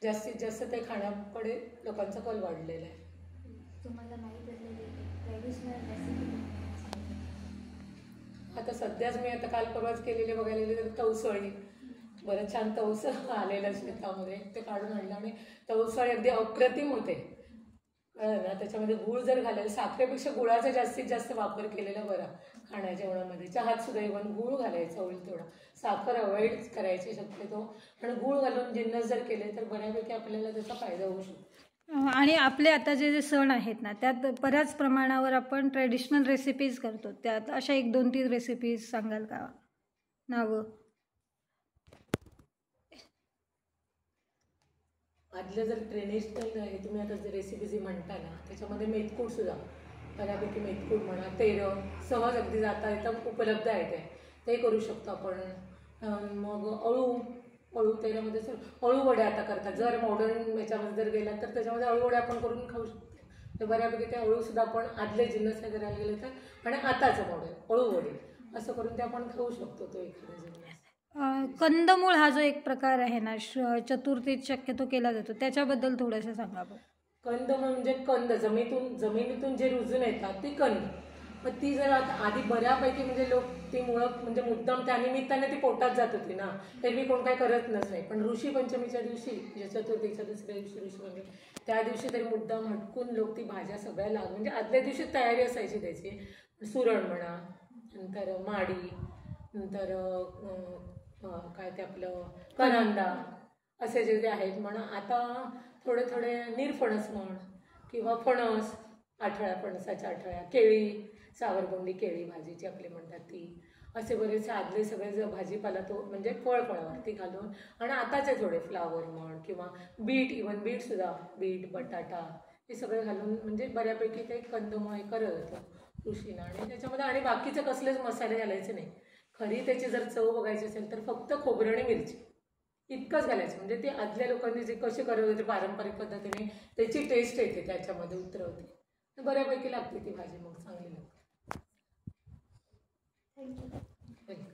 जास्तीत जास्त ते खाण्याकडे लोकांचा कल वाढलेला आहे. तुम्हाला माहीत असलेली ट्रेडिशनल रेसिपी आता सध्याच मी आता काल परवाच केलेले बघायला गेले तर तवसळी, बरं छान तवस आलेलं शेतामध्ये, ते काढून आणलं आणि तवसळी अगदी अप्रतिम होते ना. त्याच्यामध्ये गूळ जर घालायला, साखरेपेक्षा गुळाचा जास्तीत जास्त वापर केलेला बरा खाण्या जेवणामध्ये. चहात सुद्धा इव्हन गूळ घालायचं होईल तेवढा, साखर अवॉइड करायची शक्यतो, आणि गूळ घालून जिन्नस जर केले तर बऱ्यापैकी आपल्याला त्याचा फायदा होऊ शकतो. आणि आपले आता जे सण आहेत ना, त्यात बऱ्याच प्रमाणावर आपण ट्रेडिशनल रेसिपीज करतो. त्यात अशा 1-2-3 रेसिपीज सांगाल का नावं? आदलं जर ट्रेडिशनल आहे, तुम्ही आता जे रेसिपी जी म्हणता ना, त्याच्यामध्ये मेथकूट सुद्धा बऱ्यापैकी, मेथकूट म्हणा, तेरं सहज अगदी जाता येतं उपलब्ध आहे, ते करू शकतो आपण. मग अळू तेरामध्ये सर अळू वड्या आता करतात. जर मॉडर्न याच्यामध्ये जर गेलात तर त्याच्यामध्ये अळू वड्या आपण करून खाऊ शकतो. तर बऱ्यापैकी ते अळूसुद्धा आपण आदले जिन्नस काय करायला गेले तर, आणि आताचं मॉडर्न अळू वडे असं करून ते आपण खाऊ शकतो. तो एखादा जिन्नस. कंदमूळ हा जो एक प्रकार आहे ना, चतुर्थीत शक्यतो केला जातो, त्याच्याबद्दल थोडंसं सांगा बरं. कंद म्हणजे कंद, जमिनीतून जे रुजून येतात ती कंद. मग ती जर आधी बऱ्यापैकी म्हणजे लोक ती मुळं म्हणजे मुद्दाम त्यानिमित्ताने ती पोटात जात होती ना, एरवी कोण काय करत नसे. पण ऋषी पंचमीच्या दिवशी, चतुर्थीच्या दुसऱ्या दिवशी ऋषी पंचमी, त्या दिवशी तरी मुद्दाम हटकून लोक ती भाज्या सगळ्या म्हणजे आदल्या दिवशी तयारी असायची त्याची. सुरण म्हणा, नंतर माडी, नंतर काय ते आपलं करंदा, असे जे आहेत म्हणा. आता थोडे निरफणस म्हण, किंवा फणस, फणसाच्या आठळ्या, केळी, सावरगुंडी केळी भाजीची आपली म्हणतात ती, असे बरेचसे आदले सगळे जो भाजीपाला तो म्हणजे फळावरती घालून, आणि आताचे थोडे फ्लावर म्हण, किंवा बीट, इव्हन बीटसुद्धा, बीट, बटाटा हे सगळे घालून म्हणजे बऱ्यापैकी ते कंदमूळ हे करत होतं ऋषीनं. आणि त्याच्यामध्ये आणि बाकीचे कसलेच मसाले घालायचे नाही. खरी त्याची जर चव बघायची असेल तर फक्त खोबरं आणि मिरची इतकंच घालायचं. म्हणजे ते आदल्या लोकांनी जे कसे करत होते पारंपरिक पद्धतीने, त्याची टेस्ट येते त्याच्यामध्ये, उतरवते, बऱ्यापैकी लागते ती भाजी, मग चांगली लागते. थँक्यू.